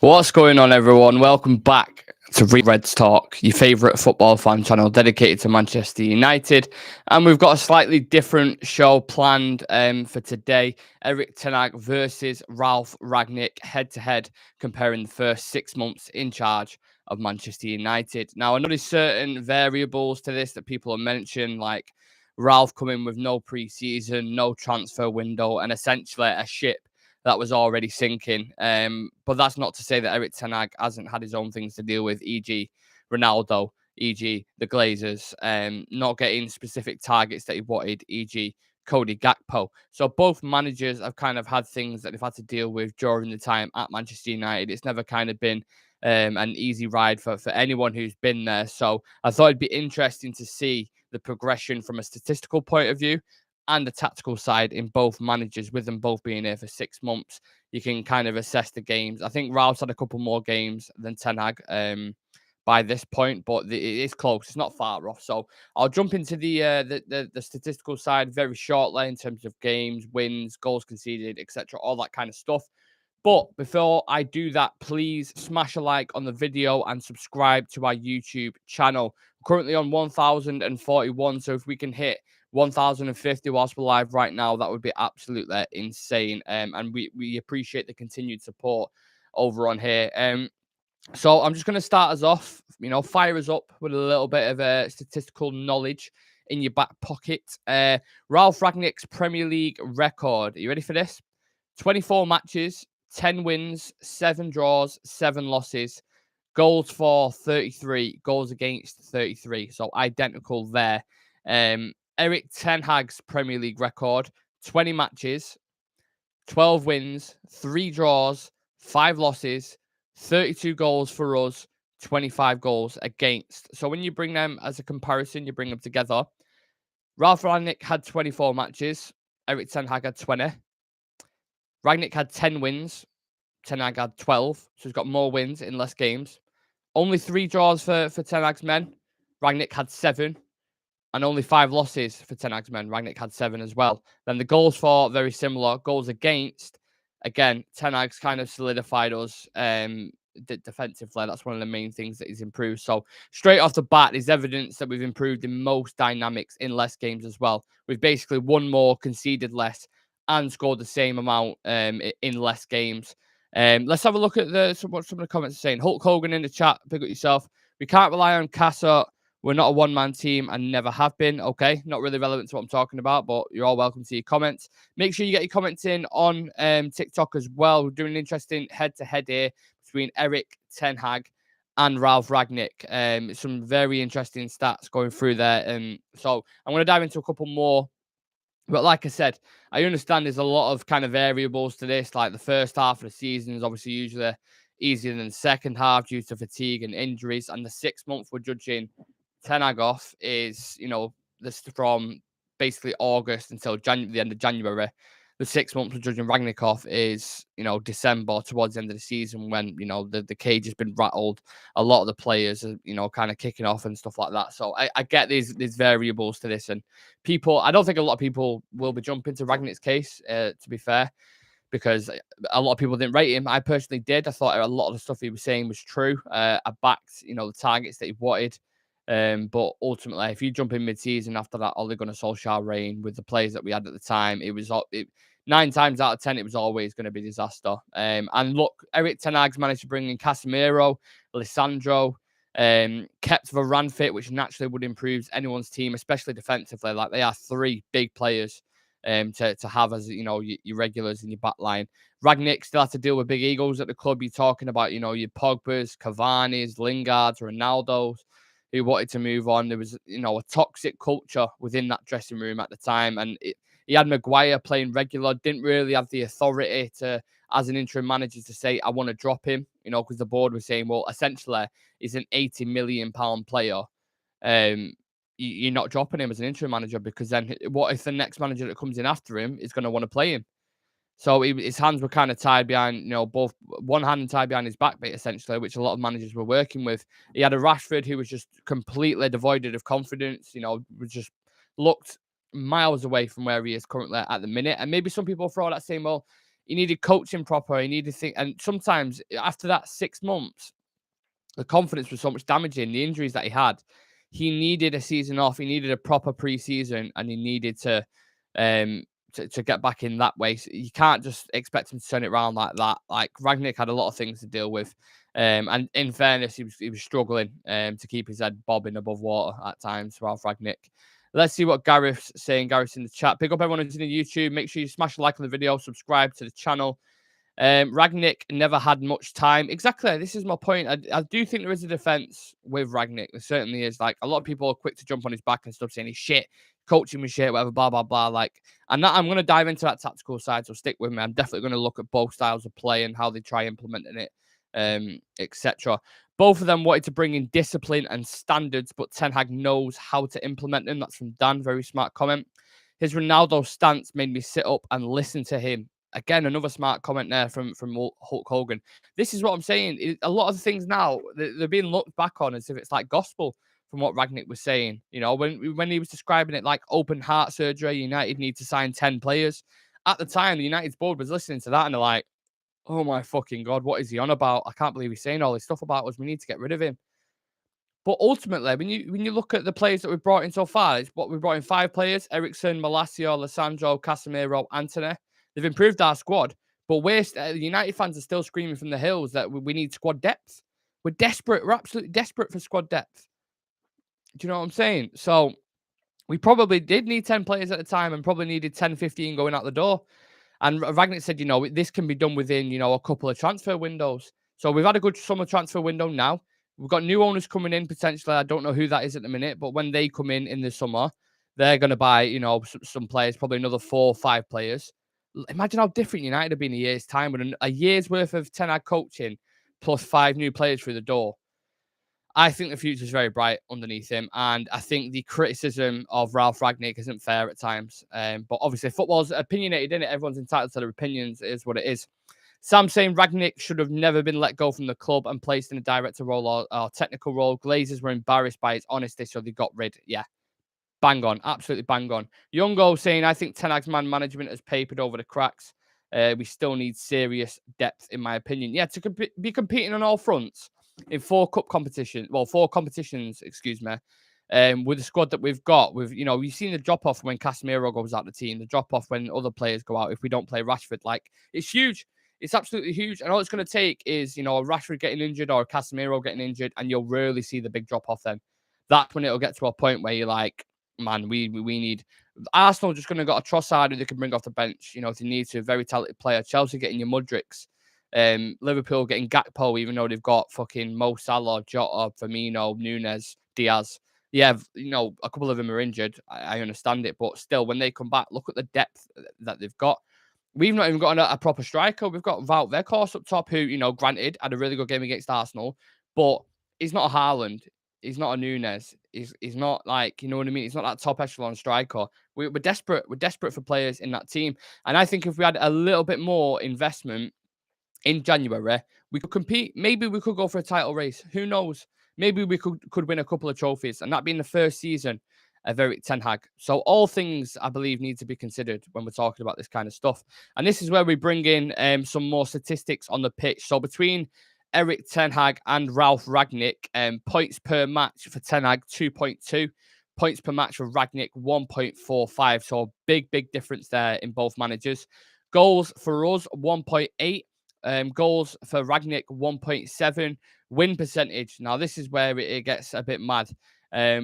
What's going on, everyone? Welcome back to Reds Talk, your favourite football fan channel dedicated to Manchester United. And we've got a slightly different show planned for today. Erik Ten Hag versus Ralf Rangnick, head-to-head, comparing the first 6 months in charge of Manchester United. Now, I know there's certain variables to this that people have mentioned, like Ralf coming with no pre-season, no transfer window, and essentially a ship that was already sinking. But that's not to say that Erik Ten Hag hasn't had his own things to deal with, e.g. Ronaldo, e.g. the Glazers, not getting specific targets that he wanted, e.g. Cody Gakpo. So both managers have kind of had things that they've had to deal with during the time at Manchester United. It's never kind of been an easy ride for anyone who's been there. So I thought it'd be interesting to see the progression from a statistical point of view and the tactical side in both managers, with them both being here for 6 months. You can kind of assess the games. I think Ralph's had a couple more games than Ten Hag by this point, but it is close. It's not far off. So I'll jump into the statistical side very shortly in terms of games, wins, goals conceded, etc., all that kind of stuff. But before I do that, please smash a like on the video and subscribe to our YouTube channel. We're currently on 1,041, so if we can hit 1,050 whilst we're live right now, that would be absolutely insane. And we appreciate the continued support over on here. So I'm just going to start us off, fire us up with a little bit of statistical knowledge in your back pocket. Ralf Rangnick's Premier League record. Are you ready for this? 24 matches, 10 wins, 7 draws, 7 losses, goals for 33, goals against 33. So identical there. Erik Ten Hag's Premier League record, 20 matches, 12 wins, 3 draws, 5 losses, 32 goals for us, 25 goals against. So when you bring them as a comparison, you bring them together. Ralf Rangnick had 24 matches. Erik Ten Hag had 20. Rangnick had 10 wins. Ten Hag had 12. So he's got more wins in less games. Only 3 draws for Ten Hag's men. Rangnick had 7. And only 5 losses for Ten Hag's men. Rangnick had 7 as well. Then the goals for, very similar. Goals against, again, Ten Hag's kind of solidified us defensively. That's one of the main things that he's improved. So straight off the bat, there's evidence that we've improved in most dynamics in less games as well. We've basically won more, conceded less, and scored the same amount in less games. Let's have a look at what some of the comments are saying. Hulk Hogan in the chat, pick up yourself. We can't rely on Casa. We're not a one-man team and never have been. Okay, not really relevant to what I'm talking about, but you're all welcome to your comments. Make sure you get your comments in on TikTok as well. We're doing an interesting head-to-head here between Erik Ten Hag and Ralf Rangnick. Some very interesting stats going through there. So I'm going to dive into a couple more. But like I said, I understand there's a lot of kind of variables to this. Like the first half of the season is obviously usually easier than the second half due to fatigue and injuries. And the 6 months we're judging Ten Hag off is, this from basically August until the end of January. The 6 months we're judging Rangnick off is, December towards the end of the season when, the cage has been rattled. A lot of the players are, kind of kicking off and stuff like that. So I get these variables to this. And I don't think a lot of people will be jumping to Rangnick's case, to be fair, because a lot of people didn't rate him. I personally did. I thought a lot of the stuff he was saying was true. I backed, the targets that he wanted. But ultimately, if you jump in mid-season after that Ole Gunnar Solskjaer reign with the players that we had at the time, it was 9 times out of 10, it was always going to be disaster. And look, Erik Ten Hag's managed to bring in Casemiro, Lisandro, kept Varane fit, which naturally would improve anyone's team, especially defensively. Like, they are 3 big players to have as, your regulars in your back line. Rangnick still has to deal with big egos at the club. You're talking about, your Pogba's, Cavani's, Lingard's, Ronaldo's, who wanted to move on. There was, a toxic culture within that dressing room at the time. And he had Maguire playing regular, didn't really have the authority to, as an interim manager, to say, I want to drop him, because the board was saying, well, essentially, he's an £80 million player. You're not dropping him as an interim manager, because then what if the next manager that comes in after him is going to want to play him? So his hands were kind of tied behind, both one hand tied behind his back, essentially, which a lot of managers were working with. He had a Rashford who was just completely devoid of confidence, was just looked miles away from where he is currently at the minute. And maybe some people throw that saying, well, He needed coaching proper. He needed things. And sometimes after that 6 months, the confidence was so much damaging. The injuries that he had, he needed a season off. He needed a proper preseason, and he needed to get back in that way. So you can't just expect him to turn it around like that. Like Rangnick had a lot of things to deal with, and in fairness, he was struggling to keep his head bobbing above water at times. Ralf Rangnick. Let's see what Gareth's saying. Gareth's in the chat. Pick up everyone who's in the YouTube. Make sure you smash a like on the video. Subscribe to the channel. Rangnick never had much time. Exactly. This is my point. I do think there is a defense with Rangnick. There certainly is. Like, a lot of people are quick to jump on his back and stuff, saying he's shit, coaching me shit, whatever, blah, blah, blah. Like, and that I'm going to dive into that tactical side, so stick with me. I'm definitely going to look at both styles of play and how they try implementing it, etc. Both of them wanted to bring in discipline and standards, but Ten Hag knows how to implement them. That's from Dan. Very smart comment. His Ronaldo stance made me sit up and listen to him. Again, another smart comment there from Hulk Hogan. This is what I'm saying. A lot of the things now, they're being looked back on as if it's like gospel from what Rangnick was saying. You know, when he was describing it like open heart surgery, United need to sign 10 players. At the time, the United's board was listening to that and they're like, oh my fucking God, what is he on about? I can't believe he's saying all this stuff about us. We need to get rid of him. But ultimately, when you look at the players that we've brought in so far, it's what we've brought in 5 players: Eriksen, Malacio, Lissandro, Casemiro, Antony. They've improved our squad, but the United fans are still screaming from the hills that we need squad depth. We're desperate. We're absolutely desperate for squad depth. Do you know what I'm saying? So we probably did need 10 players at the time and probably needed 10, 15 going out the door. And Rangnick said, you know, this can be done within, you know, a couple of transfer windows. So we've had a good summer transfer window now. We've got new owners coming in potentially. I don't know who that is at the minute, but when they come in the summer, they're going to buy, you know, some players, probably another 4 or 5 players. Imagine how different United have been in a year's time with a year's worth of Ten Hag coaching plus 5 new players through the door. I think the future is very bright underneath him, and I think the criticism of Ralf Rangnick isn't fair at times. But obviously, football's opinionated, isn't it? Everyone's entitled to their opinions. It is what it is. Sam saying Rangnick should have never been let go from the club and placed in a director role or technical role. Glazers were embarrassed by his honesty, so they got rid. Yeah, bang on. Absolutely bang on. Youngo saying, I think Ten Hag's man management has papered over the cracks. We still need serious depth, in my opinion. Yeah, to be competing on all fronts in 4 competitions, excuse me, with the squad that we've got. You know, you've seen the drop off when Casemiro goes out the team, the drop off when other players go out if we don't play Rashford. Like, it's huge. It's absolutely huge. And all it's going to take is, you know, a Rashford getting injured or a Casemiro getting injured, and you'll rarely see the big drop off then. That's when it'll get to a point where you're like, man, we need Arsenal just going to got a Trossard who they can bring off the bench, you know, if they need to. Very talented player. Chelsea getting your Mudricks. Liverpool getting Gakpo, even though they've got fucking Mo Salah, Jota, Firmino, Nunes, Diaz. Yeah, you know, a couple of them are injured. I understand it, but still, when they come back, look at the depth that they've got. We've not even got a proper striker. We've got Wout Weghorst up top, who, you know, granted, had a really good game against Arsenal, but he's not a Haaland. He's not a Nunes. He's not like, you know what I mean? He's not that top echelon striker. We're desperate. We're desperate for players in that team. And I think if we had a little bit more investment in January, we could compete. Maybe we could go for a title race. Who knows? Maybe we could win a couple of trophies, and that being the first season of Erik Ten Hag. So all things, I believe, need to be considered when we're talking about this kind of stuff. And this is where we bring in some more statistics on the pitch. So between Erik Ten Hag and Ralf Rangnick, points per match for Ten Hag, 2.2. Points per match for Rangnick, 1.45. So big difference there in both managers. Goals for us, 1.8. Goals for Rangnick, 1.7. Win percentage. Now, this is where it gets a bit mad.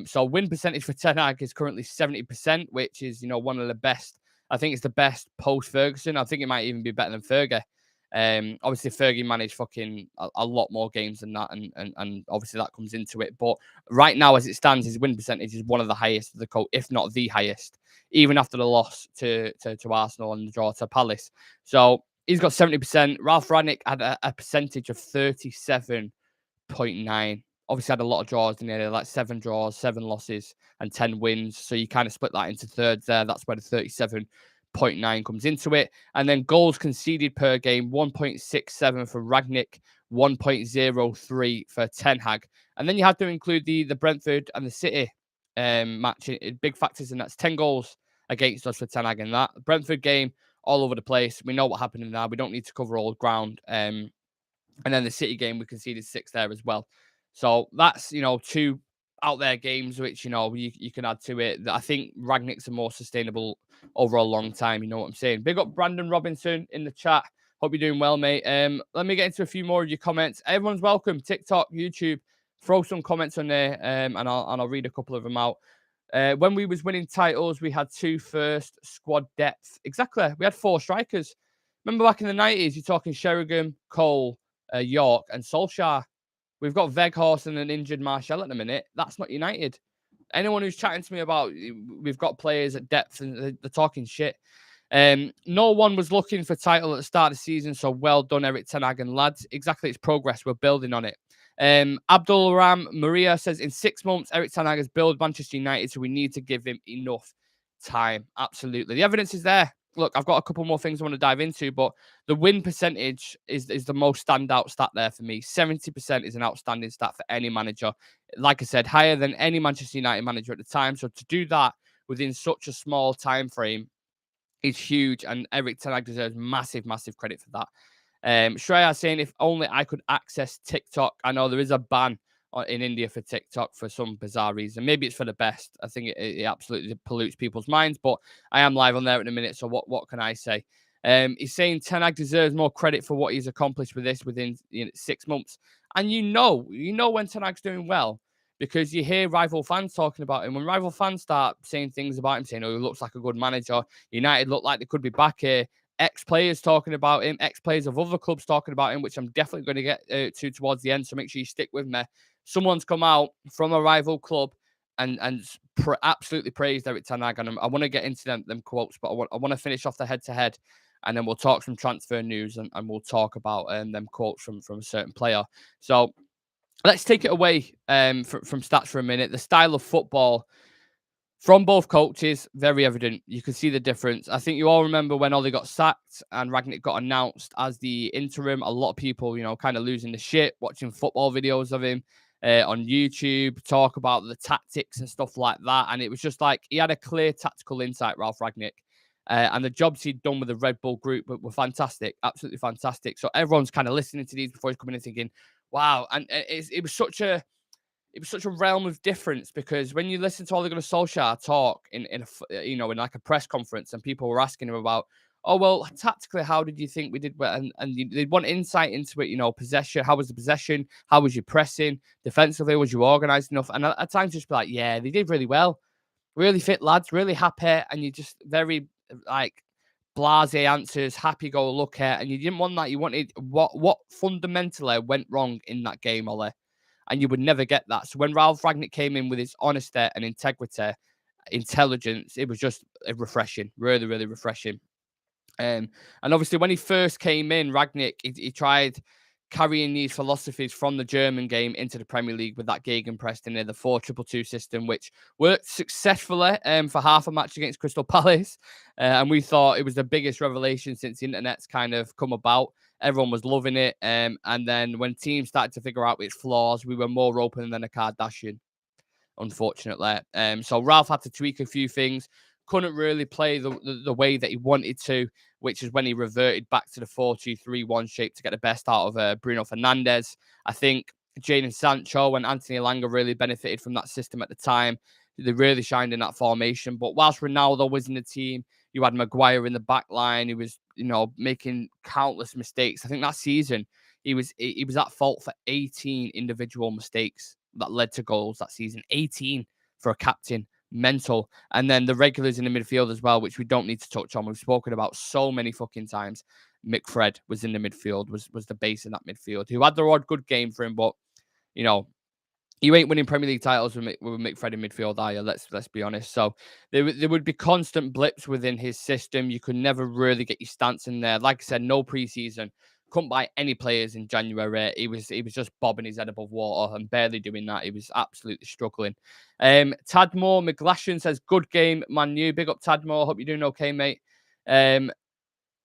So win percentage for Ten Hag is currently 70%, which is, you know, one of the best. I think it's the best post-Ferguson. I think it might even be better than Fergie. Obviously, Fergie managed fucking a lot more games than that, and obviously that comes into it. But right now, as it stands, his win percentage is one of the highest of the coach, if not the highest, even after the loss to Arsenal and the draw to Palace. So he's got 70%. Ralf Rangnick had a percentage of 37.9. Obviously had a lot of draws, didn't he? Like 7 draws, 7 losses, and 10 wins. So you kind of split that into thirds there. That's where the 37.9 comes into it. And then goals conceded per game, 1.67 for Rangnick, 1.03 for Ten Hag. And then you have to include the Brentford and the City match. Big factors, and that's 10 goals against us for Ten Hag in that. Brentford game, all over the place. We know what happened in there. We don't need to cover all ground. And then the City game, we conceded 6 there as well. So that's, 2 out there games, which, you can add to it. I think Ragnick's a more sustainable over a long time. You know what I'm saying? Big up Brandon Robinson in the chat. Hope you're doing well, mate. Let me get into a few more of your comments. Everyone's welcome. TikTok, YouTube, throw some comments on there, and I'll read a couple of them out. When we was winning titles, we had 2 first squad depth. Exactly. We had 4 strikers. Remember back in the 90s, you're talking Sheringham, Cole, York, and Solskjaer. We've got Weghorst and an injured Martial at the minute. That's not United. Anyone who's chatting to me about we've got players at depth and they're talking shit. No one was looking for title at the start of the season, so well done, Erik ten Hag and lads. Exactly, it's progress. We're building on it. Abdul Ram Maria says, in 6 months, Erik ten Hag has built Manchester United, so we need to give him enough time. Absolutely. The evidence is there. Look, I've got a couple more things I want to dive into, but the win percentage is the most standout stat there for me. 70% is an outstanding stat for any manager. Like I said, higher than any Manchester United manager at the time. So to do that within such a small time frame is huge, and Erik ten Hag deserves massive, massive credit for that. Shreya saying, if only I could access TikTok. I know there is a ban in India for TikTok for some bizarre reason. Maybe it's for the best. I think it absolutely pollutes people's minds, but I am live on there in a minute, so what can I say? He's saying ten Hag deserves more credit for what he's accomplished with this within 6 months. And you know when ten Hag's doing well, because you hear rival fans talking about him. When rival fans start saying things about him, saying, oh, he looks like a good manager, United look like they could be back here, ex-players talking about him, ex-players of other clubs talking about him, which I'm definitely going to get to towards the end, so make sure you stick with me. Someone's come out from a rival club and absolutely praised Erik ten Hag, and I want to get into them quotes, but I want to finish off the head-to-head, and then we'll talk some transfer news, and we'll talk about them quotes from a certain player. So let's take it away from stats for a minute. The style of football from both coaches, very evident. You can see the difference. I think you all remember when Ollie got sacked and Rangnick got announced as the interim. A lot of people, kind of losing the shit, watching football videos of him on YouTube, talk about the tactics and stuff like that. And it was just like he had a clear tactical insight, Ralf Rangnick. And the jobs he'd done with the Red Bull group were fantastic, absolutely fantastic. So everyone's kind of listening to these before he's coming in thinking, wow. And it was such a realm of difference, because when you listen to Ole Gunnar Solskjaer talk in like a press conference, and people were asking him about, oh, well, tactically, how did you think we did? And they want insight into it, possession. How was the possession? How was your pressing? Defensively, was you organised enough? And at times just be like, yeah, they did really well. Really fit lads, really happy. And you just very blasé answers, happy go lucky. And you didn't want that. You wanted what fundamentally went wrong in that game, Ole. And you would never get that. So when Ralf Rangnick came in with his honesty and integrity, intelligence, it was just refreshing, really, really refreshing. And obviously, when he first came in, Rangnick, he tried carrying these philosophies from the German game into the Premier League with that gegenpress in the 4-2-2 system, which worked successfully for half a match against Crystal Palace. And we thought it was the biggest revelation since the internet's kind of come about. Everyone was loving it. And then when teams started to figure out its flaws, we were more open than a Kardashian, unfortunately. So Ralph had to tweak a few things. Couldn't really play the way that he wanted to, which is when he reverted back to the 4-2-3-1 shape to get the best out of Bruno Fernandes. I think Jadon Sancho and Anthony Elanga really benefited from that system at the time. They really shined in that formation. But whilst Ronaldo was in the team, you had Maguire in the back line. He was, making countless mistakes. I think that season he was at fault for 18 individual mistakes that led to goals that season. 18 for a captain. Mental. And then the regulars in the midfield as well, which we don't need to touch on. We've spoken about so many fucking times. McFred was in the midfield, was the base in that midfield, who had the odd good game for him, but you ain't winning Premier League titles with McFred in midfield, are you? Let's be honest. So there would be constant blips within his system. You could never really get your stance in there. Like I said, no preseason. Couldn't buy any players in January. He was just bobbing his head above water and barely doing that. He was absolutely struggling. Tadmore McGlashan says, good game, Man U. Big up Tadmore. Hope you're doing okay, mate.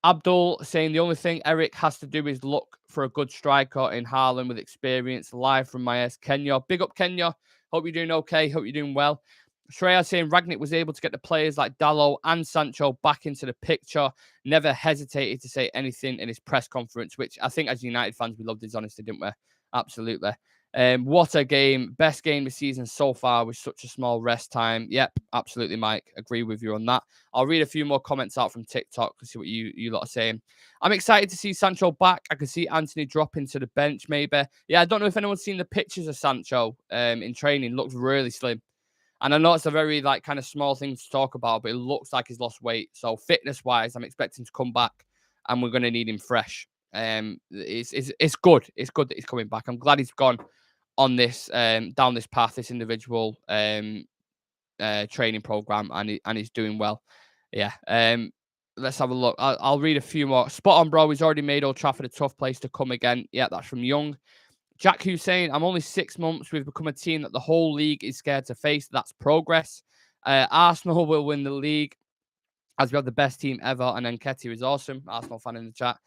Abdul saying the only thing Erik has to do is look for a good striker in Haaland with experience. Live from my ass, Kenya. Big up Kenya. Hope you're doing okay. Hope you're doing well. Shreya saying Ragnick was able to get the players like Dalot and Sancho back into the picture. Never hesitated to say anything in his press conference, which I think as United fans, we loved his honesty, didn't we? Absolutely. What a game. Best game of the season so far with such a small rest time. Yep, absolutely, Mike. Agree with you on that. I'll read a few more comments out from TikTok to see what you lot are saying. I'm excited to see Sancho back. I can see Anthony dropping to the bench maybe. Yeah, I don't know if anyone's seen the pictures of Sancho in training. Looks really slim. And I know it's a very like kind of small thing to talk about, but it looks like he's lost weight. So fitness-wise, I'm expecting to come back and we're going to need him fresh. It's good. It's good that he's coming back. I'm glad he's gone on this down this path, this individual training program, and he's doing well. Yeah. Let's have a look. I'll read a few more. Spot on, bro. He's already made Old Trafford a tough place to come again. Yeah, that's from Young. Jack Hussein, I'm only 6 months. We've become a team that the whole league is scared to face. That's progress. Arsenal will win the league as we have the best team ever. And then Ketty is awesome. Arsenal fan in the chat.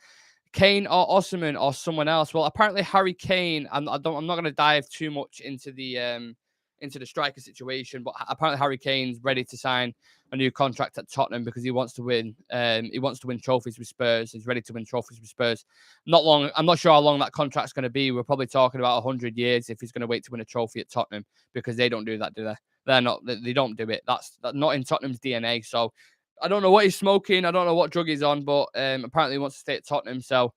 Kane or Osman or someone else. Well, apparently Harry Kane. I'm not going to dive too much into the striker situation, but apparently Harry Kane's ready to sign a new contract at Tottenham because he wants to win. He wants to win trophies with Spurs. He's ready to win trophies with Spurs. Not long. I'm not sure how long that contract's going to be. We're probably talking about 100 years if he's going to wait to win a trophy at Tottenham because they don't do that, do they? They're not. They don't do it. That's not in Tottenham's DNA. So I don't know what he's smoking. I don't know what drug he's on, but apparently he wants to stay at Tottenham. So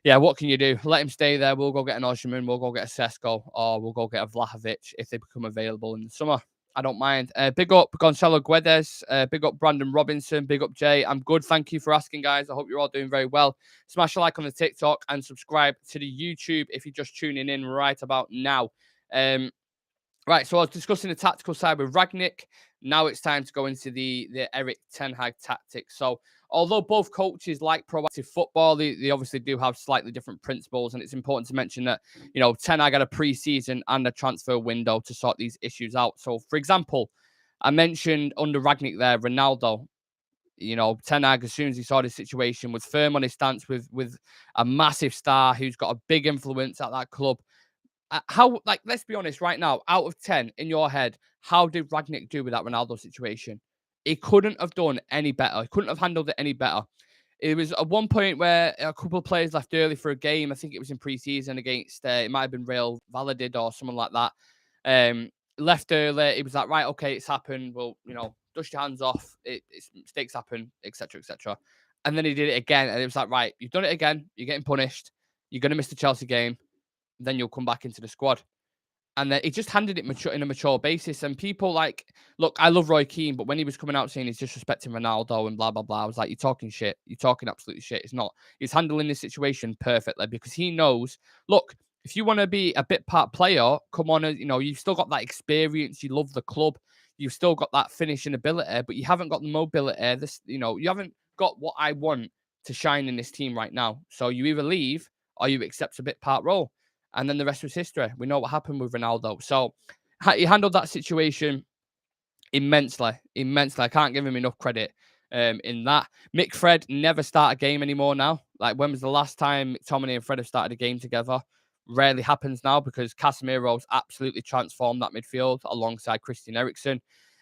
yeah, what can you do? Let him stay there. We'll go get an Osman. We'll go get a Sesko, or we'll go get a Vlahovic if they become available in the summer. I don't mind. Big up Gonzalo Guedes. Big up Brandon Robinson. Big up Jay. I'm good. Thank you for asking, guys. I hope you're all doing very well. Smash a like on the TikTok and subscribe to the YouTube if you're just tuning in right about now. Right, so I was discussing the tactical side with Rangnick. Now it's time to go into the Erik Ten Hag tactics. So although both coaches like proactive football, they obviously do have slightly different principles. And it's important to mention that, Ten Hag had a pre-season and a transfer window to sort these issues out. So, for example, I mentioned under Rangnick there, Ronaldo. Ten Hag, as soon as he saw this situation, was firm on his stance with a massive star who's got a big influence at that club. Let's be honest right now, out of 10 in your head, how did Rangnick do with that Ronaldo situation? He couldn't have done any better. He couldn't have handled it any better. It was at one point where a couple of players left early for a game. I think it was in pre-season against, it might have been Real Valladolid or someone like that. Left early. He was like, right, okay, it's happened. Well, dust your hands off. Mistakes happen, etc., etc. And then he did it again. And it was like, right, you've done it again. You're getting punished. You're going to miss the Chelsea game. Then you'll come back into the squad. And then he just handed it in a mature basis. And people look, I love Roy Keane, but when he was coming out saying he's disrespecting Ronaldo and blah, blah, blah, I was like, you're talking shit. You're talking absolutely shit. It's not. He's handling this situation perfectly because he knows, look, if you want to be a bit part player, come on, you've still got that experience. You love the club. You've still got that finishing ability, but you haven't got the mobility. You haven't got what I want to shine in this team right now. So you either leave or you accept a bit part role. And then the rest was history. We know what happened with Ronaldo. So he handled that situation immensely. I can't give him enough credit in that. Mick Fred never start a game anymore now. Like, when was the last time McTominay and Fred have started a game together? Rarely happens now because Casemiro's absolutely transformed that midfield alongside Christian Eriksen.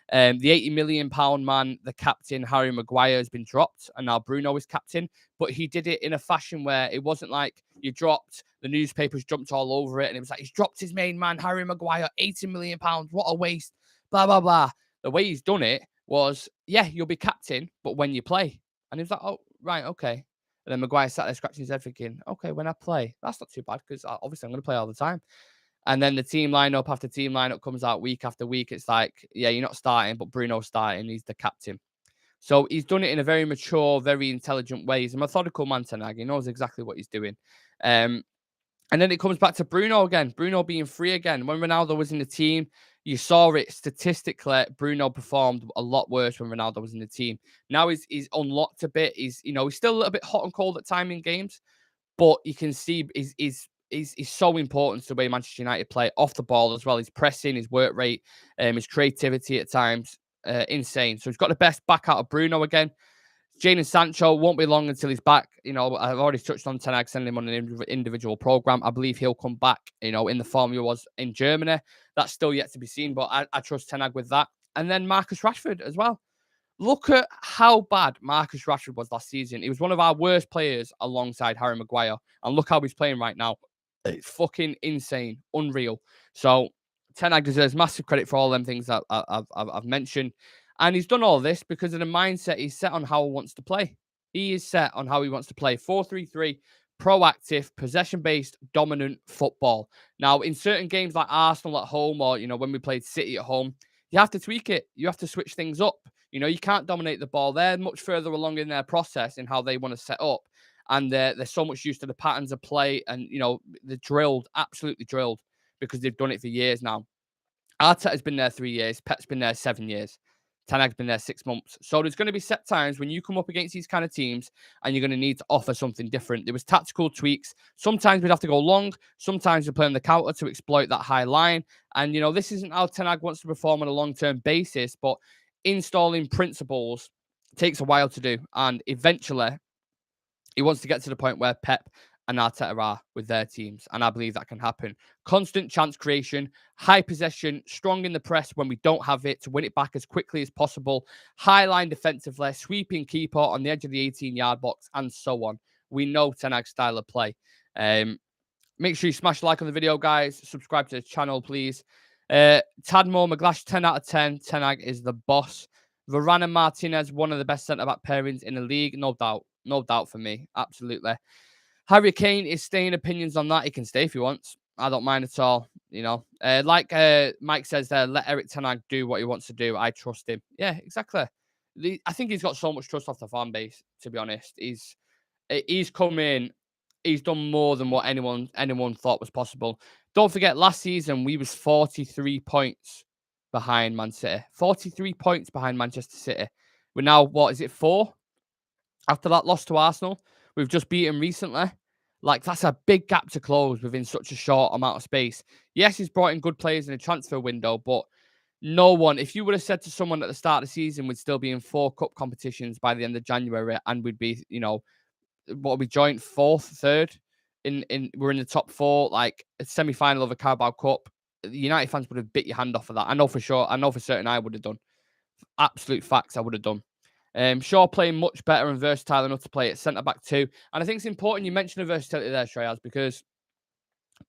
The £80 million man, the captain, Harry Maguire, has been dropped, and now Bruno is captain. But he did it in a fashion where it wasn't like you dropped, the newspapers jumped all over it, and it was like, he's dropped his main man, Harry Maguire, £80 million, what a waste, blah, blah, blah. The way he's done it was, yeah, you'll be captain, but when you play. And he was like, oh, right, okay. And then Maguire sat there scratching his head thinking, okay, when I play, that's not too bad because obviously I'm going to play all the time. And then the team lineup after team lineup comes out week after week. It's like, yeah, you're not starting, but Bruno's starting. He's the captain. So he's done it in a very mature, very intelligent way. He's a methodical man, Ten Hag. He knows exactly what he's doing. And then it comes back to Bruno again. Bruno being free again. When Ronaldo was in the team, you saw it statistically. Bruno performed a lot worse when Ronaldo was in the team. Now he's unlocked a bit. He's still a little bit hot and cold at time in games, but you can see he's so important to the way Manchester United play off the ball as well. His pressing, his work rate, his creativity at times, insane. So he's got the best back out of Bruno again. Jadon Sancho won't be long until he's back. I've already touched on Ten Hag sending him on an individual program. I believe he'll come back, in the form he was in Germany. That's still yet to be seen, but I trust Ten Hag with that. And then Marcus Rashford as well. Look at how bad Marcus Rashford was last season. He was one of our worst players alongside Harry Maguire. And look how he's playing right now. It's fucking insane, unreal. So Ten Hag deserves massive credit for all them things that I've mentioned. And he's done all this because of the mindset he's set on how he wants to play. He is set on how he wants to play. 4-3-3, proactive, possession-based, dominant football. Now, in certain games like Arsenal at home or, when we played City at home, you have to tweak it. You have to switch things up. You can't dominate the ball. They're much further along in their process in how they want to set up. And they're so much used to the patterns of play. And, they're drilled, absolutely drilled, because they've done it for years now. Arteta's been there 3 years. Pep's been there 7 years. Ten Hag's been there 6 months. So there's going to be set times when you come up against these kind of teams and you're going to need to offer something different. There was tactical tweaks. Sometimes we'd have to go long. Sometimes we play on the counter to exploit that high line. And, this isn't how Ten Hag wants to perform on a long-term basis, but installing principles takes a while to do. And eventually, he wants to get to the point where Pep and Arteta are with their teams. And I believe that can happen. Constant chance creation, high possession, strong in the press when we don't have it to win it back as quickly as possible, high line defensively, sweeping keeper on the edge of the 18-yard box, and so on. We know Ten Hag's style of play. Make sure you smash a like on the video, guys. Subscribe to the channel, please. Tadmore McGlash, 10 out of 10. Ten Hag is the boss. Varane and Martinez, one of the best centre-back pairings in the league. No doubt. No doubt for me. Absolutely. Harry Kane is staying. Opinions on that. He can stay if he wants. I don't mind at all. Like Mike says there, let Erik Ten Hag do what he wants to do. I trust him. Yeah, exactly. I think he's got so much trust off the fan base, to be honest. He's come in. He's done more than what anyone thought was possible. Don't forget, last season, we was 43 points behind Man City. 43 points behind Manchester City. We're now, 4? After that loss to Arsenal, we've just beaten recently. Like, that's a big gap to close within such a short amount of space. Yes, he's brought in good players in a transfer window, but no one, if you would have said to someone at the start of the season, we'd still be in 4 cup competitions by the end of January, and we'd be, we joint 4th, 3rd, we're in the top 4, like a semi-final of a Carabao Cup. The United fans would have bit your hand off of that. I know for sure. I know for certain I would have done. Absolute facts, I would have done. Shaw playing much better and versatile enough to play at centre-back too. And I think it's important you mention the versatility there, Shreyas, because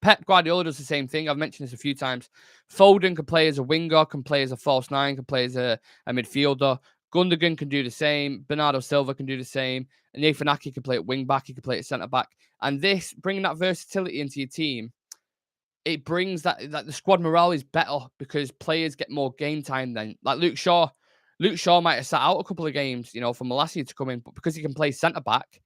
Pep Guardiola does the same thing. I've mentioned this a few times. Foden can play as a winger, can play as a false nine, can play as a midfielder. Gundogan can do the same. Bernardo Silva can do the same. And Nathan Ake can play at wing-back. He can play at centre-back. And this, bringing that versatility into your team, it brings that the squad morale is better because players get more game time then. Like Luke Shaw might have sat out a couple of games, for Malacia to come in, but because he can play centre-back,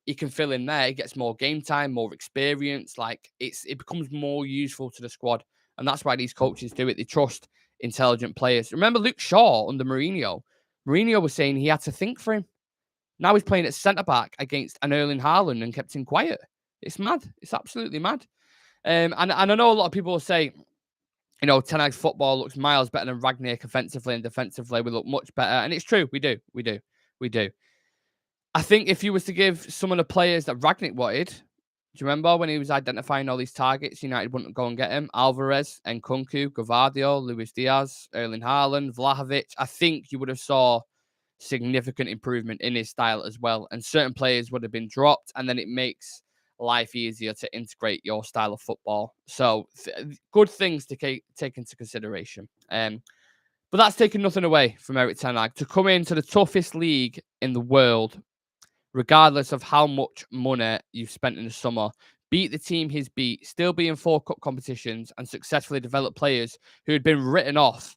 he can fill in there. He gets more game time, more experience. Like, it becomes more useful to the squad. And that's why these coaches do it. They trust intelligent players. Remember Luke Shaw under Mourinho? Mourinho was saying he had to think for him. Now he's playing at centre-back against an Erling Haaland and kept him quiet. It's mad. It's absolutely mad. And I know a lot of people will say, Ten Hag's football looks miles better than Rangnick offensively and defensively. We look much better. And it's true. We do. I think if you was to give some of the players that Rangnick wanted, do you remember when he was identifying all these targets, United wouldn't go and get him? Alvarez, Nkunku, Gvardiol, Luis Diaz, Erling Haaland, Vlahovic. I think you would have saw significant improvement in his style as well. And certain players would have been dropped. And then it makes life easier to integrate your style of football. So good things to take into consideration. But that's taking nothing away from Erik Ten Hag to come into the toughest league in the world, regardless of how much money you've spent in the summer, beat the team he's beat, still be in 4 cup competitions and successfully develop players who had been written off.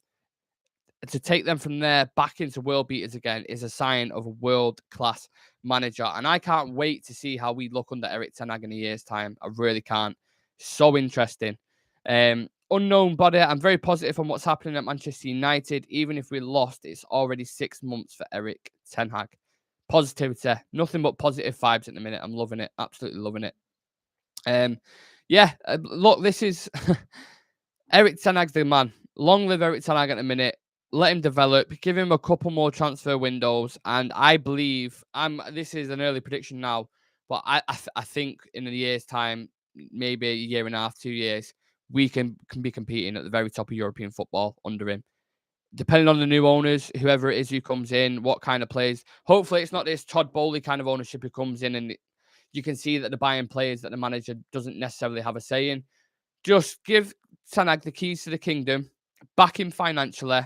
To take them from there back into world beaters again is a sign of a world-class manager. And I can't wait to see how we look under Erik Ten Hag in a year's time. I really can't. So interesting. Unknown body. I'm very positive on what's happening at Manchester United. Even if we lost, it's already 6 months for Erik Ten Hag. Positivity. Nothing but positive vibes at the minute. I'm loving it. Absolutely loving it. Look, this is Erik Ten Hag's the man. Long live Erik Ten Hag at the minute. Let him develop, give him a couple more transfer windows, and I believe this is an early prediction now, but I think in a year's time, maybe a year and a half, 2 years, we can be competing at the very top of European football under him. depending on the new owners, whoever it is who comes in, what kind of players. Hopefully, it's not this Todd Bowley kind of ownership who comes in and you can see that the buying players that the manager doesn't necessarily have a say in. Just give Ten Hag the keys to the kingdom, back him financially,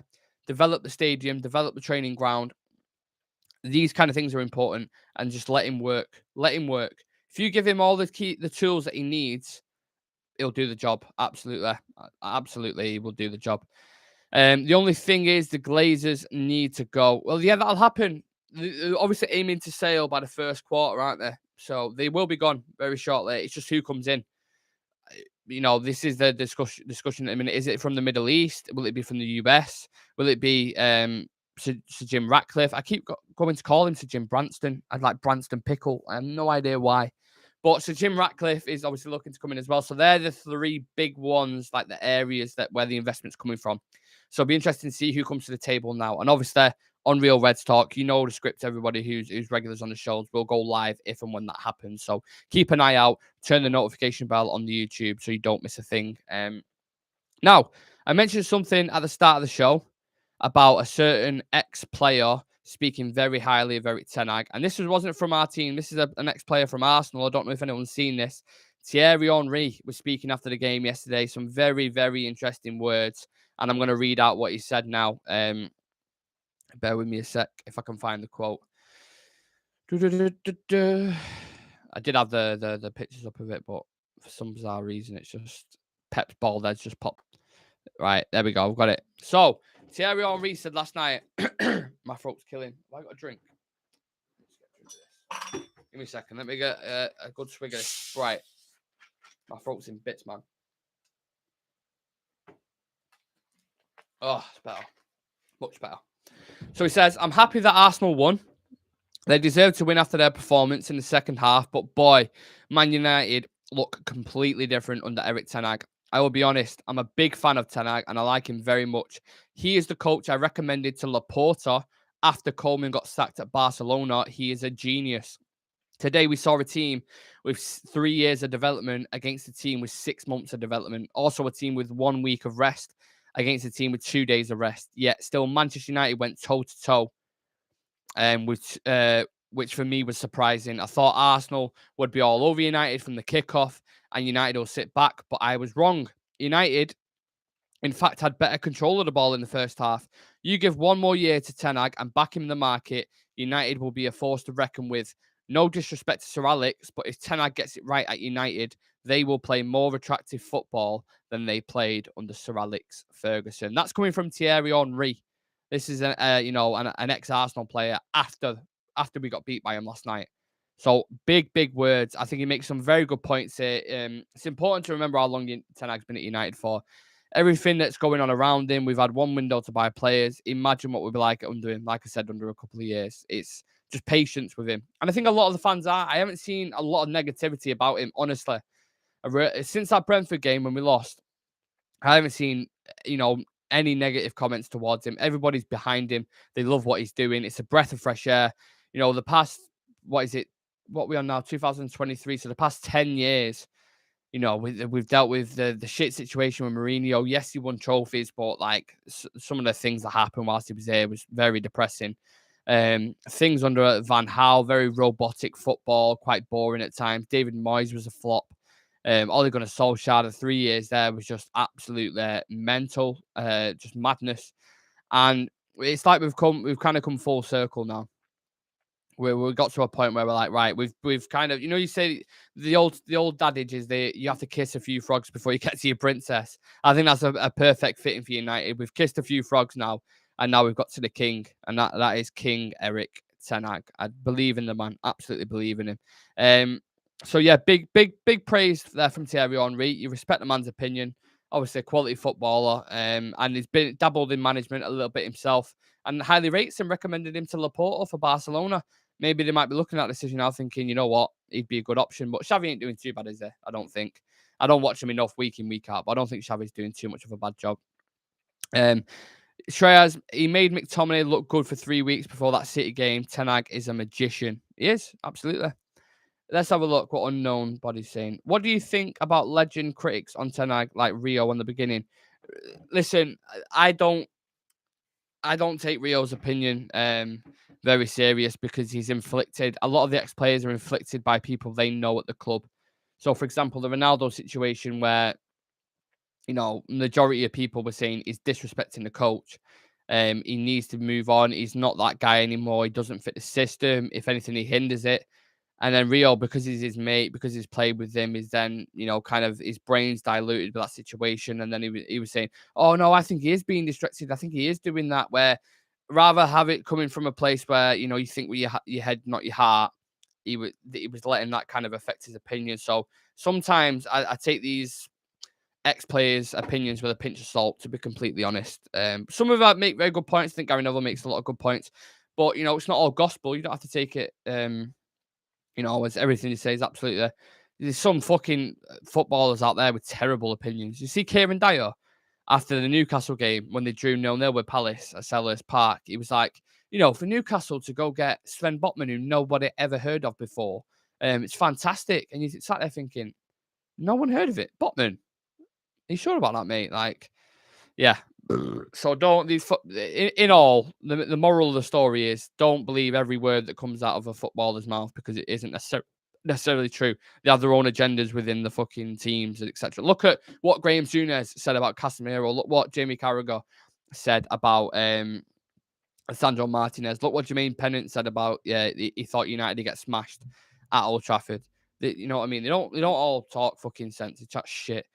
develop the stadium, develop the training ground. These kind of things are important, and just let him work. Let him work. If you give him all the tools that he needs, he'll do the job. Absolutely, he will do the job. The only thing is the Glazers need to go. Well, yeah, that'll happen. They're obviously aiming to sail by the first quarter, aren't they? So they will be gone very shortly. It's just who comes in. This is the discussion. I mean, is it from the Middle East? Will it be from the US? Will it be Sir Jim Ratcliffe? I keep going to call him Sir Jim Branston. I'd like Branston Pickle. I have no idea why. But Sir Jim Ratcliffe is obviously looking to come in as well. So they're the three big ones, like the areas where the investment's coming from. So it'll be interesting to see who comes to the table now. And obviously, on Real Reds Talk, the script. Everybody who's regulars on the shows will go live if and when that happens. So keep an eye out. Turn the notification bell on the YouTube so you don't miss a thing. Now, I mentioned something at the start of the show about a certain ex-player speaking very highly of Erik Ten Hag. And this wasn't from our team. This is an ex-player from Arsenal. I don't know if anyone's seen this. Thierry Henry was speaking after the game yesterday. Some very, very interesting words. And I'm going to read out what he said now. Bear with me a sec if I can find the quote. I did have the pictures up of it, but for some bizarre reason, it's just Pep's bald head's just popped. Right, there we go. I've got it. So, Thierry Henry said last night, my throat's killing. Have I got a drink? Give me a second. Let me get a good swig of this. Right. My throat's in bits, man. Oh, it's better. Much better. So he says, I'm happy that Arsenal won. They deserve to win after their performance in the second half, but boy, Man United look completely different under Erik Ten Hag. I will be honest, I'm a big fan of Ten Hag and I like him very much. He is the coach I recommended to Laporta after Koeman got sacked at Barcelona. He is a genius. Today, we saw a team with 3 years of development against a team with 6 months of development. Also, a team with 1 week of rest against a team with 2 days of rest. Yet, still, Manchester United went toe-to-toe, which for me was surprising. I thought Arsenal would be all over United from the kickoff, and United will sit back, but I was wrong. United, in fact, had better control of the ball in the first half. You give 1 more year to Ten Hag and back him in the market, United will be a force to reckon with. No disrespect to Sir Alex, but if Ten Hag gets it right at United, they will play more attractive football than they played under Sir Alex Ferguson. That's coming from Thierry Henry. This is an ex-Arsenal player after we got beat by him last night. So big words. I think he makes some very good points here. It's important to remember how long Ten Hag's been at United for. Everything that's going on around him. We've had 1 window to buy players. Imagine what we'd be like under him. Like I said, under a couple of years. It's just patience with him. And I think a lot of the fans are. I haven't seen a lot of negativity about him, honestly. Since that Brentford game when we lost, I haven't seen, any negative comments towards him. Everybody's behind him. They love what he's doing. It's a breath of fresh air. The past, what we are now, 2023. So the past 10 years, we've dealt with the shit situation with Mourinho. Yes, he won trophies, but some of the things that happened whilst he was there was very depressing. Things under Van Gaal, very robotic football, quite boring at times. David Moyes was a flop. Ole Gunnar Solskjaer, the 3 years there was just absolutely mental, just madness. And it's like we've kind of come full circle now. We got to a point where we're like, right, we've kind of, you say the old adage is you have to kiss a few frogs before you get to your princess. I think that's a perfect fitting for United. We've kissed a few frogs now, and now we've got to the king, and that is King Erik Ten Hag. I believe in the man, absolutely believe in him. So yeah, big praise there from Thierry Henry. You respect the man's opinion. Obviously, a quality footballer, and he's been dabbled in management a little bit himself, and highly rates him. Recommended him to Laporta for Barcelona. Maybe they might be looking at that decision now, thinking, you know what, he'd be a good option. But Xavi ain't doing too bad, is he? I don't think. I don't watch him enough week in, week out, but I don't think Xavi's doing too much of a bad job. Shreyas, he made McTominay look good for 3 weeks before that City game. Ten Hag is a magician. He is, absolutely. Let's have a look what Unknown Body's saying. What do you think about legend critics on Ten Hag like Rio in the beginning? Listen, I don't I don't take Rio's opinion very serious because he's inflicted. A lot of the ex-players are inflicted by people they know at the club. So, for example, the Ronaldo situation where, majority of people were saying he's disrespecting the coach. He needs to move on. He's not that guy anymore. He doesn't fit the system. If anything, he hinders it. And then Rio, because he's his mate, because he's played with him, is then, kind of his brain's diluted by that situation. And then he was saying, oh, no, I think he is being distracted. I think he is doing that, where rather have it coming from a place where, you think with your head, not your heart, he was letting that kind of affect his opinion. So sometimes I take these ex-players' opinions with a pinch of salt, to be completely honest. Some of that make very good points. I think Gary Neville makes a lot of good points. But, it's not all gospel. You don't have to take it... as everything he says, absolutely. There's some fucking footballers out there with terrible opinions. You see Kieran Dyer after the Newcastle game when they drew 0-0 with Palace at Selhurst Park. He was like, for Newcastle to go get Sven Botman, who nobody ever heard of before, it's fantastic. And you sat there thinking, no one heard of it. Botman, are you sure about that, mate? Like, yeah. So don't in all, the moral of the story is don't believe every word that comes out of a footballer's mouth, because it isn't necessarily true. They have their own agendas within the fucking teams, etc. Look at what Graham Souness said about Casemiro. Look what Jamie Carragher said about Sandro Martinez. Look what Jermaine Pennant said about he thought United would get smashed at Old Trafford. You know what I mean? They don't all talk fucking sense. They chat shit.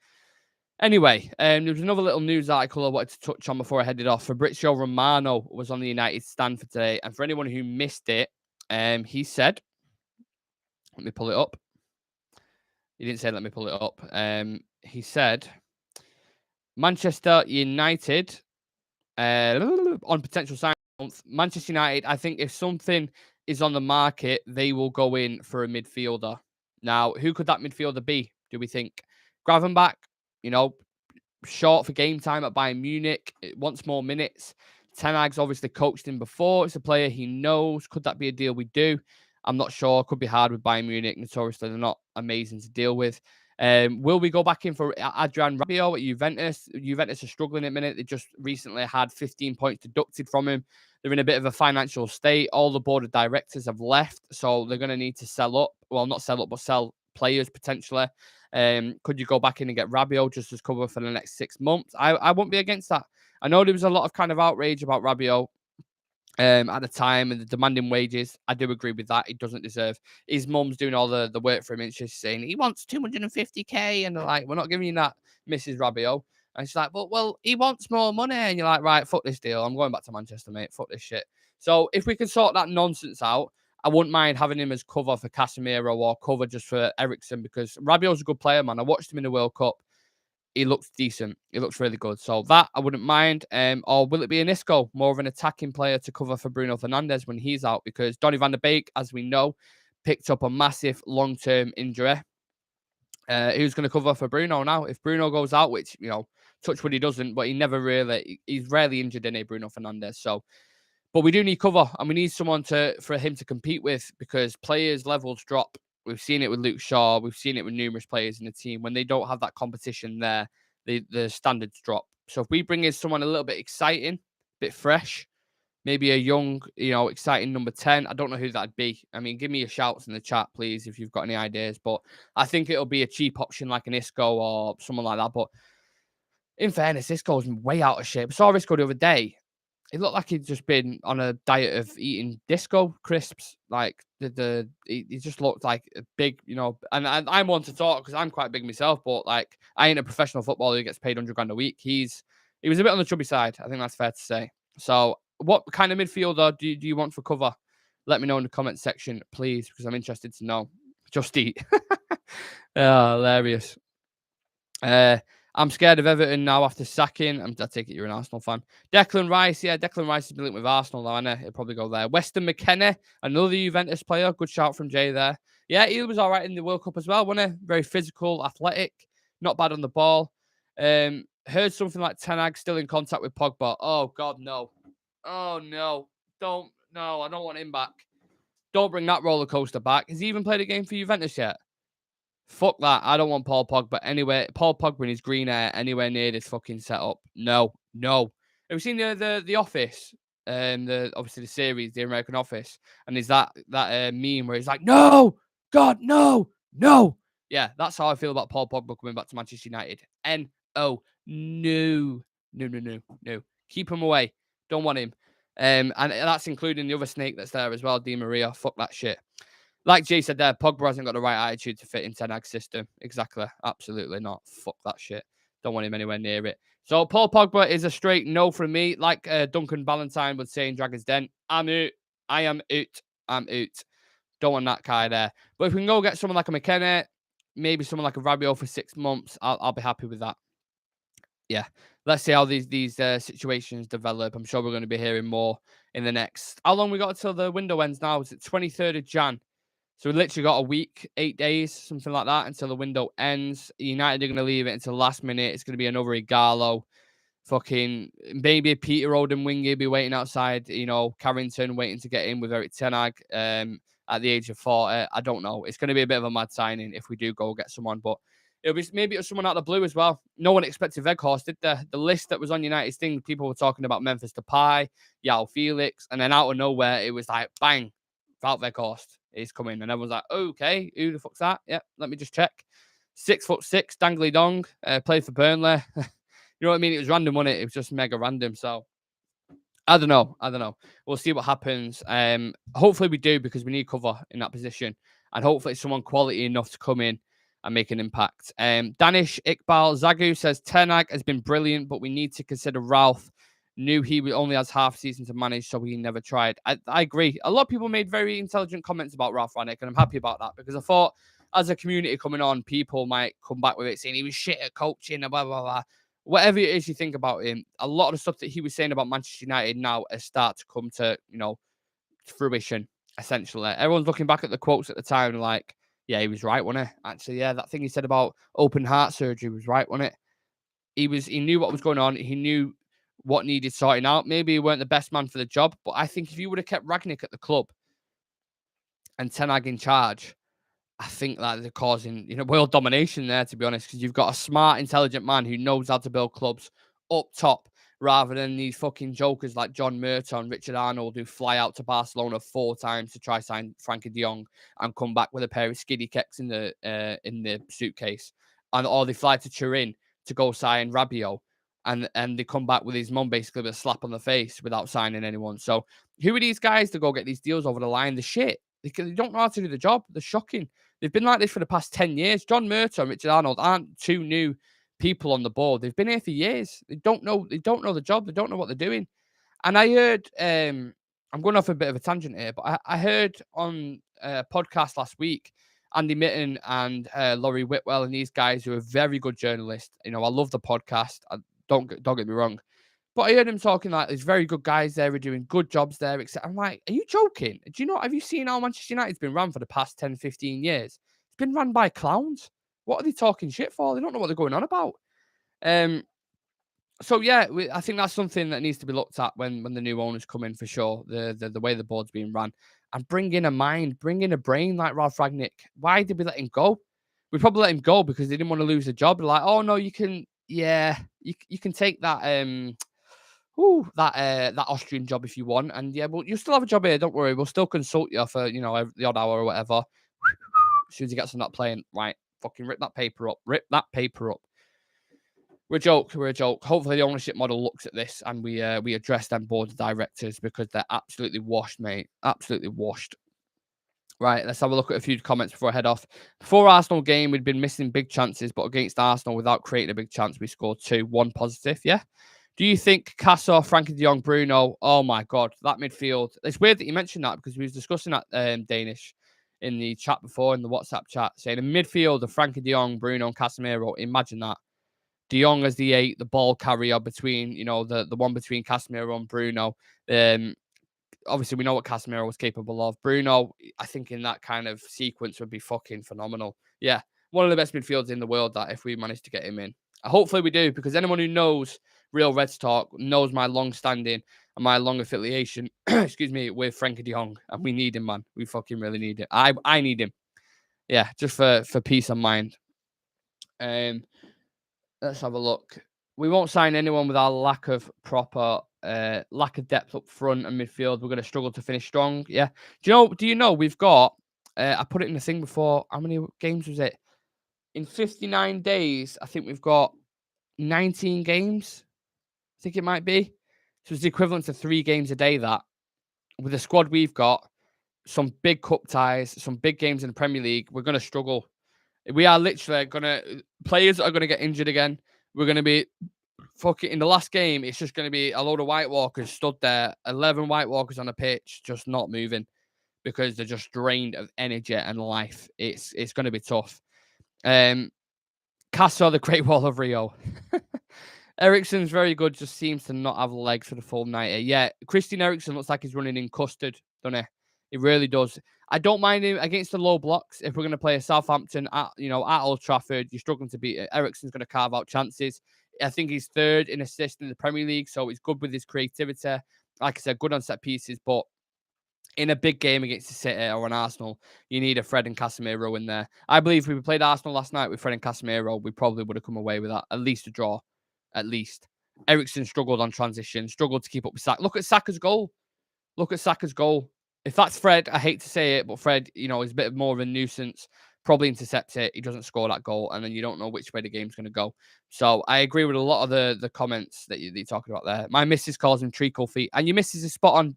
Anyway, there was another little news article I wanted to touch on before I headed off. Fabrizio Romano was on the United stand for today, and for anyone who missed it, he said, let me pull it up. He didn't say let me pull it up. He said, Manchester United, on potential sign month, Manchester United, I think if something is on the market, they will go in for a midfielder. Now, who could that midfielder be, do we think? Gravenbach, short for game time at Bayern Munich. It wants more minutes. Ten Hag's obviously coached him before. It's a player he knows. Could that be a deal we do? I'm not sure. Could be hard with Bayern Munich. Notoriously, they're not amazing to deal with. Will we go back in for Adrian Rabiot at Juventus? Juventus are struggling at the minute. They just recently had 15 points deducted from him. They're in a bit of a financial state. All the board of directors have left, so they're going to need to sell up. Well, not sell up, but sell players potentially. Could you go back in and get Rabiot just as cover for the next 6 months? I won't be against that. I know there was a lot of kind of outrage about Rabiot at the time and the demanding wages. I do agree with that. He doesn't deserve. His mum's doing all the work for him, and she's saying he wants 250k, and they're like, we're not giving you that, Mrs. Rabiot. And she's like, well, he wants more money, and you're like, right, fuck this deal. I'm going back to Manchester, mate. Fuck this shit. So if we can sort that nonsense out, I wouldn't mind having him as cover for Casemiro or cover just for Eriksen, because Rabiot's a good player, man. I watched him in the World Cup. He looks decent. He looks really good. So that I wouldn't mind. Or will it be an Isco, more of an attacking player to cover for Bruno Fernandes when he's out? Because Donny van der Beek, as we know, picked up a massive long-term injury. Who's going to cover for Bruno now? If Bruno goes out, which, touch wood he doesn't, but he's rarely injured in Bruno Fernandes. So, but we do need cover, and we need someone for him to compete with, because players' levels drop. We've seen it with Luke Shaw. We've seen it with numerous players in the team. When they don't have that competition there, the standards drop. So if we bring in someone a little bit exciting, a bit fresh, maybe a young, exciting number 10. I don't know who that'd be. I mean, give me your shouts in the chat, please, if you've got any ideas. But I think it'll be a cheap option like an Isco or someone like that. But in fairness, Isco's way out of shape. I saw Isco the other day. It looked like he'd just been on a diet of eating disco crisps. Like he just looked like a big, and I'm one to talk because I'm quite big myself, but like I ain't a professional footballer who gets paid 100 grand a week. He was a bit on the chubby side. I think that's fair to say. So what kind of midfielder do you want for cover? Let me know in the comment section, please, because I'm interested to know. Just eat. Oh, hilarious. I'm scared of Everton now after sacking. I take it you're an Arsenal fan. Declan Rice, yeah, Declan Rice has been linked with Arsenal though, isn't he? He'll probably go there. Weston McKennie, another Juventus player. Good shout from Jay there. Yeah, he was all right in the World Cup as well, wasn't he? Very physical, athletic, not bad on the ball. Heard something like Ten Hag still in contact with Pogba. Oh, God, no. Oh, no. I don't want him back. Don't bring that roller coaster back. Has he even played a game for Juventus yet? Fuck that. I don't want Paul Pogba anywhere. Paul Pogba in his green hair anywhere near this fucking setup. No. Have you seen the Office? obviously the series, The American Office, and there's that meme where he's like, "No, God, no, no." Yeah, that's how I feel about Paul Pogba coming back to Manchester United. No, no, no, no, no, no. Keep him away. Don't want him. And that's including the other snake that's there as well, Di Maria. Fuck that shit. Like Jay said there, Pogba hasn't got the right attitude to fit in Ten Hag's system. Exactly. Absolutely not. Fuck that shit. Don't want him anywhere near it. So Paul Pogba is a straight no from me. Like Duncan Valentine would say in Dragon's Den, I'm out. I am out. I'm out. Don't want that guy there. But if we can go get someone like a McKenna, maybe someone like a Rabiot for 6 months, I'll be happy with that. Yeah. Let's see how these situations develop. I'm sure we're going to be hearing more in the next. How long we got until the window ends now? Is it 23rd of Jan? So we literally got a week, 8 days, something like that, until the window ends. United are going to leave it until last minute. It's going to be another Igalo. Fucking maybe Peter Oden Wingy be waiting outside, Carrington waiting to get in with Erik Ten Hag at the age of 40. I don't know. It's going to be a bit of a mad signing if we do go get someone, but maybe it was someone out of the blue as well. No one expected Weghorst, did they? The list that was on United's thing, people were talking about Memphis Depay, Yao Felix, and then out of nowhere, it was like, bang, Wout Weghorst is coming. And everyone's like, okay, who the fuck's that? Yep, let me just check. 6'6", dangly dong, played for Burnley. You know what I mean? It was random, wasn't it? It was just mega random. So I don't know. We'll see what happens. Hopefully we do, because we need cover in that position. And hopefully it's someone quality enough to come in and make an impact. Danish Iqbal Zagu says, Ten Hag has been brilliant, but we need to consider Ralf. Knew he only has half season to manage, so he never tried. I agree. A lot of people made very intelligent comments about Ralf Rangnick, and I'm happy about that, because I thought as a community coming on, people might come back with it saying he was shit at coaching and blah, blah, blah. Whatever it is you think about him, a lot of the stuff that he was saying about Manchester United now has started to come to, fruition, essentially. Everyone's looking back at the quotes at the time like, yeah, he was right, wasn't he? Actually, yeah, that thing he said about open heart surgery was right, wasn't it? He knew what was going on. He knew what needed sorting out. Maybe he weren't the best man for the job, but I think if you would have kept Rangnick at the club and Ten Hag in charge, I think that they're causing, world domination there, to be honest, because you've got a smart, intelligent man who knows how to build clubs up top, rather than these fucking jokers like John Merton, Richard Arnold, who fly out to Barcelona 4 times to try sign Frankie de Jong and come back with a pair of skiddy kecks in the suitcase, or they fly to Turin to go sign Rabiot, and they come back with his mum basically with a slap on the face without signing anyone. So who are these guys to go get these deals over the line? The shit. They don't know how to do the job. They're shocking. They've been like this for the past 10 years. John Merton and Richard Arnold aren't two new people on the board. They've been here for years. They don't know the job. They don't know what they're doing. And I heard, I'm going off a bit of a tangent here, but I heard on a podcast last week, Andy Mitten and Laurie Whitwell and these guys who are very good journalists. I love the podcast. Don't get me wrong. But I heard him talking like there's very good guys there who are doing good jobs there, etc. I'm like, are you joking? Do you know, have you seen how Manchester United's been run for the past 10, 15 years? It's been run by clowns. What are they talking shit for? They don't know what they're going on about. So yeah, I think that's something that needs to be looked at when the new owners come in, for sure. The way the board's being run, and bring in a mind, bring in a brain like Ralf Rangnick. Why did we let him go? We probably let him go because they didn't want to lose the job. They're like, oh no, you can take that that Austrian job if you want, and yeah, well, you still have a job here. Don't worry, we'll still consult you for the odd hour or whatever. As soon as he gets on that plane, right? Fucking rip that paper up. Rip that paper up. We're a joke. Hopefully the ownership model looks at this and we address them board of directors, because they're absolutely washed, mate. Absolutely washed. Right, let's have a look at a few comments before I head off. Before Arsenal game, we'd been missing big chances, but against Arsenal, without creating a big chance, we scored 2. 1 positive, yeah? Do you think Casso, Frankie de Jong, Bruno? Oh my God, that midfield. It's weird that you mentioned that, because we was discussing that Danish in the chat before, in the WhatsApp chat, saying a midfield of Frankie de Jong, Bruno, and Casemiro. Imagine that. De Jong as the 8, the ball carrier between, the one between Casemiro and Bruno. Obviously, we know what Casemiro was capable of. Bruno, I think in that kind of sequence would be fucking phenomenal. Yeah, one of the best midfielders in the world, that, if we manage to get him in. Hopefully we do, because anyone who knows Real Reds Talk knows my long-standing and my long affiliation, excuse me, with Frankie de Jong. And we need him, man. We fucking really need it. I need him. Yeah, just for peace of mind. Let's have a look. We won't sign anyone with our lack of proper lack of depth up front and midfield. We're going to struggle to finish strong. Yeah. Do you know we've got, I put it in the thing before, how many games was it? In 59 days, I think we've got 19 games. I think it might be. So it's the equivalent to 3 games a day that. With the squad we've got, some big cup ties, some big games in the Premier League, we're going to struggle. We are literally going to, players are going to get injured again. We're going to be, in the last game, it's just going to be a load of White Walkers stood there, 11 White Walkers on a pitch, just not moving because they're just drained of energy and life. It's going to be tough. Cass saw the Great Wall of Rio. Eriksen's very good, just seems to not have legs for the full 90. Yeah, Christian Eriksen looks like he's running in custard, doesn't he? He really does. I don't mind him against the low blocks. If we're going to play a Southampton at Old Trafford, you're struggling to beat it. Eriksen's going to carve out chances. I think he's 3rd in assists in the Premier League, so he's good with his creativity. Like I said, good on set pieces, but in a big game against the City or an Arsenal, you need a Fred and Casemiro in there. I believe if we played Arsenal last night with Fred and Casemiro, we probably would have come away with that, at least a draw. At least. Eriksen struggled on transition, struggled to keep up with Saka. Look at Saka's goal. If that's Fred, I hate to say it, but Fred, is a bit more of a nuisance. Probably intercepts it. He doesn't score that goal, and then you don't know which way the game's going to go. So I agree with a lot of the comments that you're talking about there. My missus calls him treacle feet, and your missus is spot on.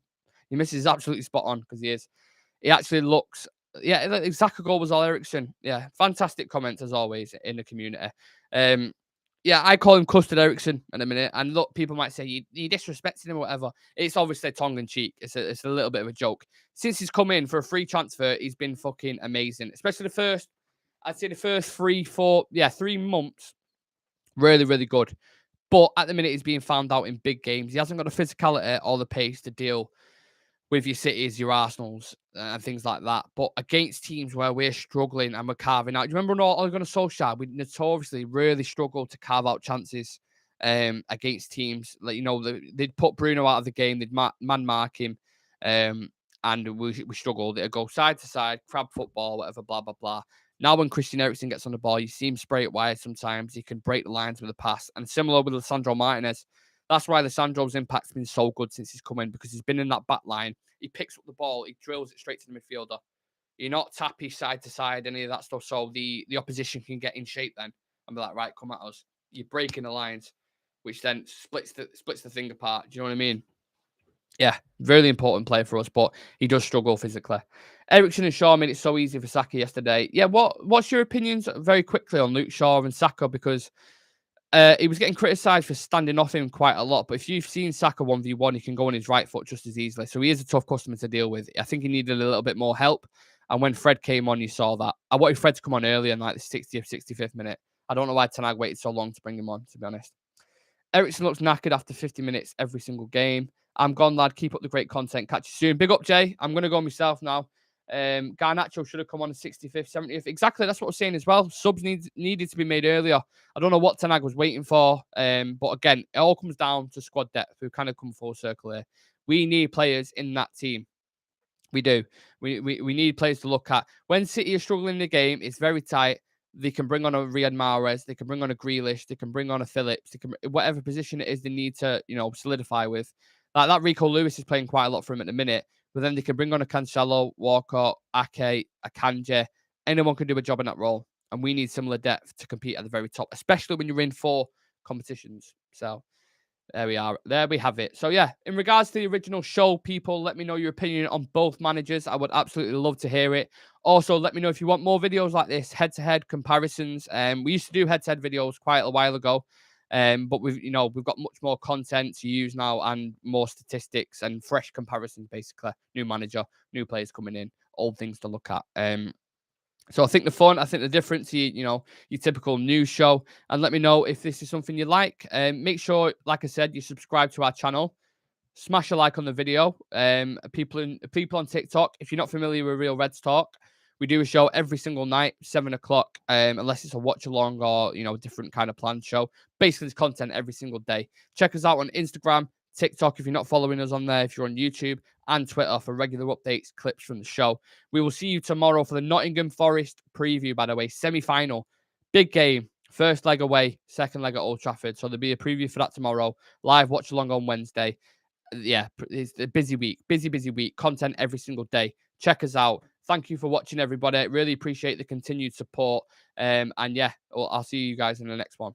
Your missus is absolutely spot on because he is. He actually looks. Yeah, Saka goal was all Eriksen. Yeah, fantastic comments as always in the community. Yeah, I call him Custard Eriksen in a minute. And look, people might say you disrespecting him or whatever. It's obviously tongue in cheek. It's a little bit of a joke. Since he's come in for a free transfer, he's been fucking amazing. Especially the first 3 months. Really, really good. But at the minute, he's being found out in big games. He hasn't got the physicality or the pace to deal with your Cities, your Arsenals, and things like that. But against teams where we're struggling and we're carving out. Do you remember Ole Gunnar Solskjaer? We notoriously really struggled to carve out chances against teams. Like, they'd put Bruno out of the game, they'd man mark him, and we struggled. It'd go side to side, crab football, whatever, blah, blah, blah. Now when Christian Eriksen gets on the ball, you see him spray it wide sometimes. He can break the lines with a pass. And similar with Lisandro Martinez. That's why Lisandro's impact's been so good since he's come in, because he's been in that back line. He picks up the ball, he drills it straight to the midfielder. You're not tappy side to side, any of that stuff. So the opposition can get in shape then and be like, right, come at us. You're breaking the lines, which then splits the thing apart. Do you know what I mean? Yeah, really important player for us, but he does struggle physically. Eriksen and Shaw made it so easy for Saka yesterday. Yeah, what's your opinions very quickly on Luke Shaw and Saka? Because he was getting criticised for standing off him quite a lot. But if you've seen Saka 1v1, he can go on his right foot just as easily. So he is a tough customer to deal with. I think he needed a little bit more help. And when Fred came on, you saw that. I wanted Fred to come on earlier in like the 60th, 65th minute. I don't know why Ten Hag waited so long to bring him on, to be honest. Eriksen looks knackered after 50 minutes every single game. I'm gone, lad. Keep up the great content. Catch you soon. Big up, Jay. I'm going to go myself now. Garnacho should have come on the 65th, 70th. Exactly, that's what I was saying as well. Subs needed to be made earlier. I don't know what Ten Hag was waiting for. But again, it all comes down to squad depth. We've kind of come full circle here. We need players in that team. We do. We need players to look at. When City are struggling in the game, it's very tight. They can bring on a Riyad Mahrez. They can bring on a Grealish. They can bring on a Phillips. They can, whatever position it is they need to, solidify with. Like that Rico Lewis is playing quite a lot for him at the minute. But then they can bring on a Cancelo, Walcott, Ake, Akanji. Anyone can do a job in that role. And we need similar depth to compete at the very top, especially when you're in 4 competitions. So there we are. There we have it. So yeah, in regards to the original show, people, let me know your opinion on both managers. I would absolutely love to hear it. Also, let me know if you want more videos like this, head-to-head comparisons. We used to do head-to-head videos quite a while ago. But we've got much more content to use now and more statistics and fresh comparisons, basically. New manager, new players coming in, old things to look at. So I think the difference, your typical news show, and let me know if this is something you like. Make sure, like I said, you subscribe to our channel. Smash a like on the video. People on TikTok, if you're not familiar with Real Reds Talk, we do a show every single night, 7 o'clock, unless it's a watch along or, a different kind of planned show. Basically, it's content every single day. Check us out on Instagram, TikTok, if you're not following us on there, if you're on YouTube, and Twitter for regular updates, clips from the show. We will see you tomorrow for the Nottingham Forest preview, by the way, semi-final. Big game. First leg away, second leg at Old Trafford. So there'll be a preview for that tomorrow. Live watch along on Wednesday. Yeah, it's a busy week. Busy week. Content every single day. Check us out. Thank you for watching, everybody. Really appreciate the continued support. And yeah, I'll see you guys in the next one.